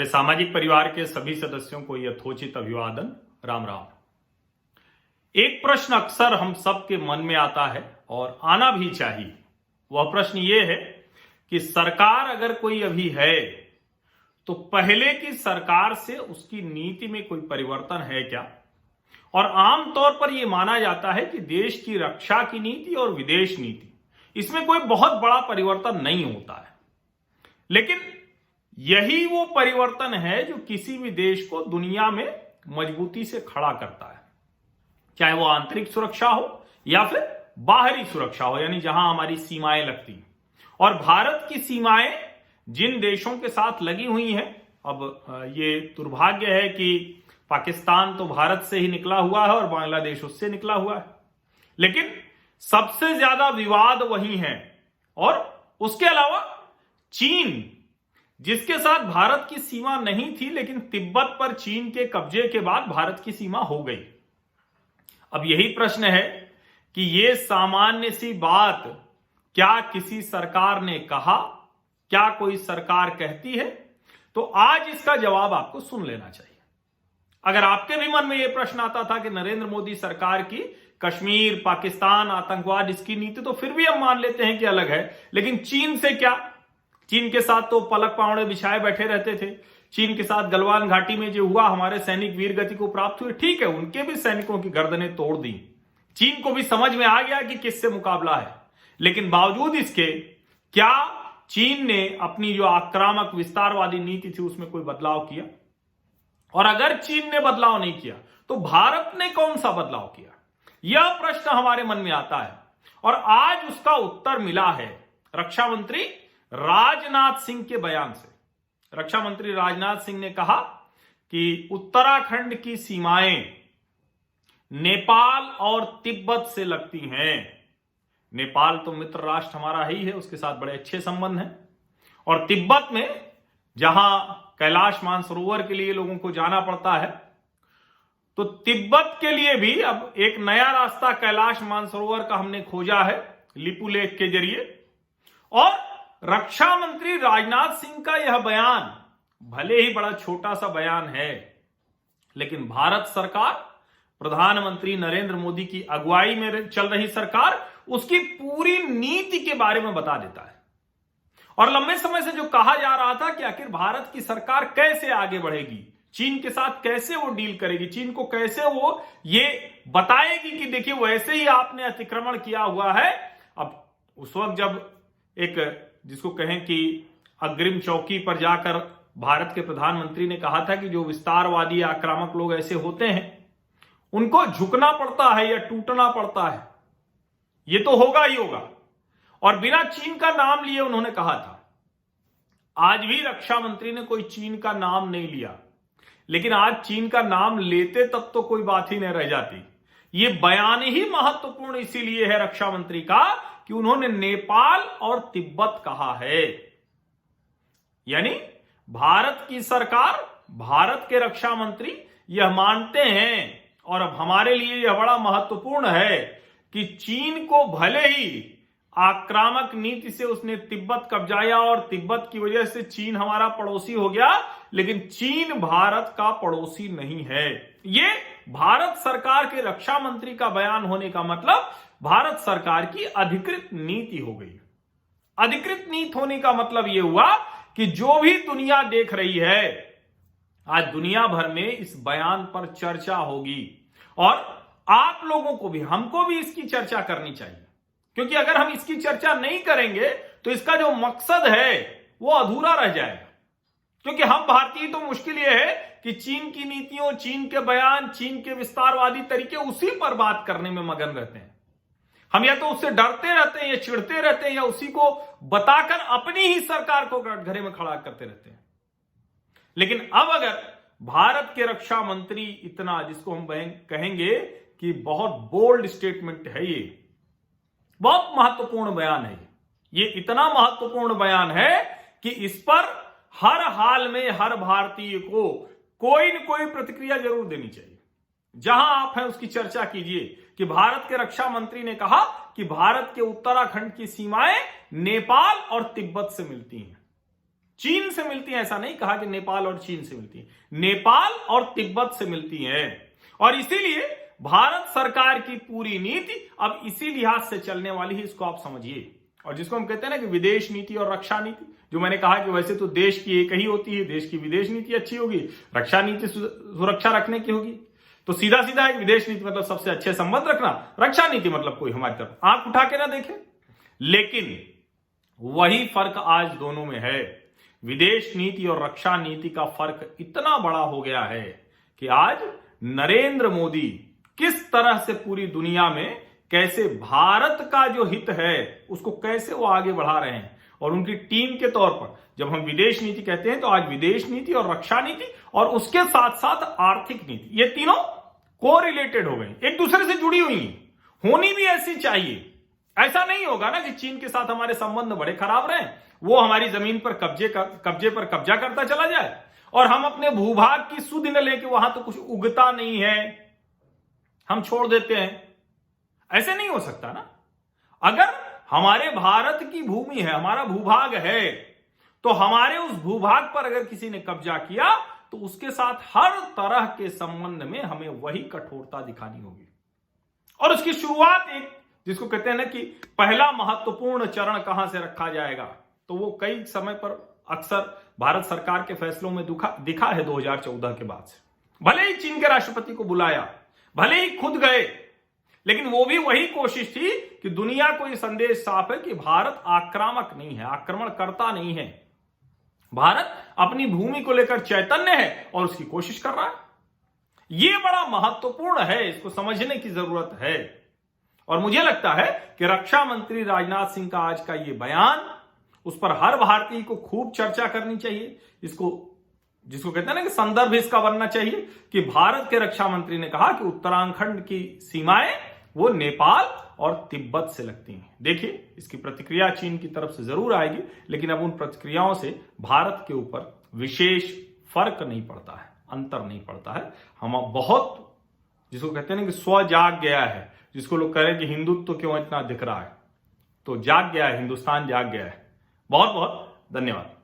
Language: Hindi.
सामाजिक परिवार के सभी सदस्यों को यथोचित अभिवादन। राम राम। एक प्रश्न अक्सर हम सबके मन में आता है और आना भी चाहिए। वह प्रश्न ये है कि सरकार अगर कोई अभी है तो पहले की सरकार से उसकी नीति में कोई परिवर्तन है क्या। और आमतौर पर यह माना जाता है कि देश की रक्षा की नीति और विदेश नीति, इसमें कोई बहुत बड़ा परिवर्तन नहीं होता है। लेकिन यही वो परिवर्तन है जो किसी भी देश को दुनिया में मजबूती से खड़ा करता है, चाहे वो आंतरिक सुरक्षा हो या फिर बाहरी सुरक्षा हो, यानी जहां हमारी सीमाएं लगती हैं। और भारत की सीमाएं जिन देशों के साथ लगी हुई हैं, अब ये दुर्भाग्य है कि पाकिस्तान तो भारत से ही निकला हुआ है और बांग्लादेश उससे निकला हुआ है, लेकिन सबसे ज्यादा विवाद वही है। और उसके अलावा चीन, जिसके साथ भारत की सीमा नहीं थी, लेकिन तिब्बत पर चीन के कब्जे के बाद भारत की सीमा हो गई। अब यही प्रश्न है कि यह सामान्य सी बात क्या किसी सरकार ने कहा, क्या कोई सरकार कहती है? तो आज इसका जवाब आपको सुन लेना चाहिए। अगर आपके भी मन में यह प्रश्न आता था कि नरेंद्र मोदी सरकार की कश्मीर, पाकिस्तान, आतंकवाद, इसकी नीति तो फिर भी हम मान लेते हैं कि अलग है, लेकिन चीन से क्या? चीन के साथ तो पलक पावड़े बिछाए बैठे रहते थे। चीन के साथ गलवान घाटी में जो हुआ, हमारे सैनिक वीर गति को प्राप्त हुए, ठीक है, उनके भी सैनिकों की गर्दनें तोड़ दी। चीन को भी समझ में आ गया कि किससे मुकाबला है। लेकिन बावजूद इसके क्या चीन ने अपनी जो आक्रामक विस्तारवादी नीति थी उसमें कोई बदलाव किया? और अगर चीन ने बदलाव नहीं किया तो भारत ने कौन सा बदलाव किया? यह प्रश्न हमारे मन में आता है और आज उसका उत्तर मिला है रक्षा मंत्री राजनाथ सिंह के बयान से। रक्षा मंत्री राजनाथ सिंह ने कहा कि उत्तराखंड की सीमाएं नेपाल और तिब्बत से लगती हैं। नेपाल तो मित्र राष्ट्र हमारा ही है, उसके साथ बड़े अच्छे संबंध हैं। और तिब्बत में जहां कैलाश मानसरोवर के लिए लोगों को जाना पड़ता है, तो तिब्बत के लिए भी अब एक नया रास्ता कैलाश मानसरोवर का हमने खोजा है लिपू लेक के जरिए। और रक्षा मंत्री राजनाथ सिंह का यह बयान भले ही बड़ा छोटा सा बयान है, लेकिन भारत सरकार, प्रधानमंत्री नरेंद्र मोदी की अगुवाई में चल रही सरकार, उसकी पूरी नीति के बारे में बता देता है। और लंबे समय से जो कहा जा रहा था कि आखिर भारत की सरकार कैसे आगे बढ़ेगी, चीन के साथ कैसे वो डील करेगी, चीन को कैसे वो ये बताएगी कि देखिए वैसे ही आपने अतिक्रमण किया हुआ है। अब उस वक्त जब एक, जिसको कहें कि अग्रिम चौकी पर जाकर भारत के प्रधानमंत्री ने कहा था कि जो विस्तारवादी आक्रामक लोग ऐसे होते हैं उनको झुकना पड़ता है या टूटना पड़ता है, ये तो होगा ही होगा। और बिना चीन का नाम लिए उन्होंने कहा था। आज भी रक्षा मंत्री ने कोई चीन का नाम नहीं लिया, लेकिन आज चीन का नाम लेते तब तो कोई बात ही नहीं रह जाती। ये बयान ही महत्वपूर्ण इसीलिए है रक्षा मंत्री का कि उन्होंने नेपाल और तिब्बत कहा है। यानी भारत की सरकार, भारत के रक्षा मंत्री यह मानते हैं, और अब हमारे लिए यह बड़ा महत्वपूर्ण है कि चीन को भले ही आक्रामक नीति से उसने तिब्बत कब्जाया और तिब्बत की वजह से चीन हमारा पड़ोसी हो गया, लेकिन चीन भारत का पड़ोसी नहीं है। ये भारत सरकार के रक्षा मंत्री का बयान होने का मतलब भारत सरकार की अधिकृत नीति हो गई। अधिकृत नीति होने का मतलब यह हुआ कि जो भी दुनिया देख रही है, आज दुनिया भर में इस बयान पर चर्चा होगी और आप लोगों को भी, हमको भी इसकी चर्चा करनी चाहिए। क्योंकि अगर हम इसकी चर्चा नहीं करेंगे तो इसका जो मकसद है वो अधूरा रह जाएगा। क्योंकि हम भारतीय तो मुश्किल यह है कि चीन की नीतियों, चीन के बयान, चीन के विस्तारवादी तरीके, उसी पर बात करने में मगन रहते हैं। हम या तो उससे डरते रहते हैं या चिढ़ते रहते हैं या उसी को बताकर अपनी ही सरकार को कटघरे में खड़ा करते रहते हैं। लेकिन अब अगर भारत के रक्षा मंत्री इतना, जिसको हम कहेंगे कि बहुत बोल्ड स्टेटमेंट है, ये बहुत महत्वपूर्ण बयान है, ये इतना महत्वपूर्ण बयान है कि इस पर हर हाल में हर भारतीय को कोई न कोई प्रतिक्रिया जरूर देनी चाहिए। जहां आप हैं उसकी चर्चा कीजिए कि भारत के रक्षा मंत्री ने कहा कि भारत के उत्तराखंड की सीमाएं नेपाल और तिब्बत से मिलती हैं। चीन से मिलती हैं, ऐसा नहीं कहा कि नेपाल और चीन से मिलती हैं, नेपाल और तिब्बत से मिलती हैं। और इसीलिए भारत सरकार की पूरी नीति अब इसी लिहाज से चलने वाली है, इसको आप समझिए। और जिसको हम कहते हैं ना कि विदेश नीति और रक्षा नीति, जो मैंने कहा कि वैसे तो देश की एक ही होती है, देश की विदेश नीति अच्छी होगी, रक्षा नीति सुरक्षा रखने की होगी। तो सीधा सीधा एक विदेश नीति मतलब सबसे अच्छे संबंध रखना, रक्षा नीति मतलब कोई हमारी तरफ आंख उठा के ना देखे। लेकिन वही फर्क आज दोनों में है। विदेश नीति और रक्षा नीति का फर्क इतना बड़ा हो गया है कि आज नरेंद्र मोदी किस तरह से पूरी दुनिया में कैसे भारत का जो हित है उसको कैसे वो आगे बढ़ा रहे हैं। और उनकी टीम के तौर पर जब हम विदेश नीति कहते हैं तो आज विदेश नीति और रक्षा नीति और उसके साथ साथ आर्थिक नीति, ये तीनों कोरिलेटेड हो गई, एक दूसरे से जुड़ी हुई हैं, होनी भी ऐसी चाहिए। ऐसा नहीं होगा ना कि चीन के साथ हमारे संबंध बड़े खराब रहे, वो हमारी जमीन पर कब्जे पर कब्जा करता चला जाए और हम अपने भूभाग की सुध न लेके वहां तो कुछ उगता नहीं है हम छोड़ देते हैं। ऐसे नहीं हो सकता ना। अगर हमारे भारत की भूमि है, हमारा भूभाग है, तो हमारे उस भूभाग पर अगर किसी ने कब्जा किया तो उसके साथ हर तरह के संबंध में हमें वही कठोरता दिखानी होगी। और उसकी शुरुआत एक जिसको कहते हैं ना कि पहला महत्वपूर्ण चरण कहां से रखा जाएगा, तो वो कई समय पर अक्सर भारत सरकार के फैसलों में दिखा है 2014 के बाद से। भले ही चीन के राष्ट्रपति को बुलाया, भले ही खुद गए, लेकिन वो भी वही कोशिश थी कि दुनिया को ये संदेश साफ है कि भारत आक्रामक नहीं है, आक्रमण करता नहीं है। भारत अपनी भूमि को लेकर चैतन्य है और उसकी कोशिश कर रहा है। ये बड़ा महत्वपूर्ण है, इसको समझने की जरूरत है। और मुझे लगता है कि रक्षा मंत्री राजनाथ सिंह का आज का ये बयान, उस पर हर भारतीय को खूब चर्चा करनी चाहिए। इसको जिसको कहते हैं ना कि संदर्भ इसका बनना चाहिए कि भारत के रक्षा मंत्री ने कहा कि उत्तराखंड की सीमाएं वो नेपाल और तिब्बत से लगती हैं। देखिए, इसकी प्रतिक्रिया चीन की तरफ से जरूर आएगी, लेकिन अब उन प्रतिक्रियाओं से भारत के ऊपर विशेष फर्क नहीं पड़ता है, अंतर नहीं पड़ता है। हम बहुत जिसको कहते हैं ना कि स्व जाग गया है, जिसको लोग कह रहे हैं कि हिंदुत्व तो क्यों इतना दिख रहा है, तो जाग गया है, हिंदुस्तान जाग गया है। बहुत बहुत धन्यवाद।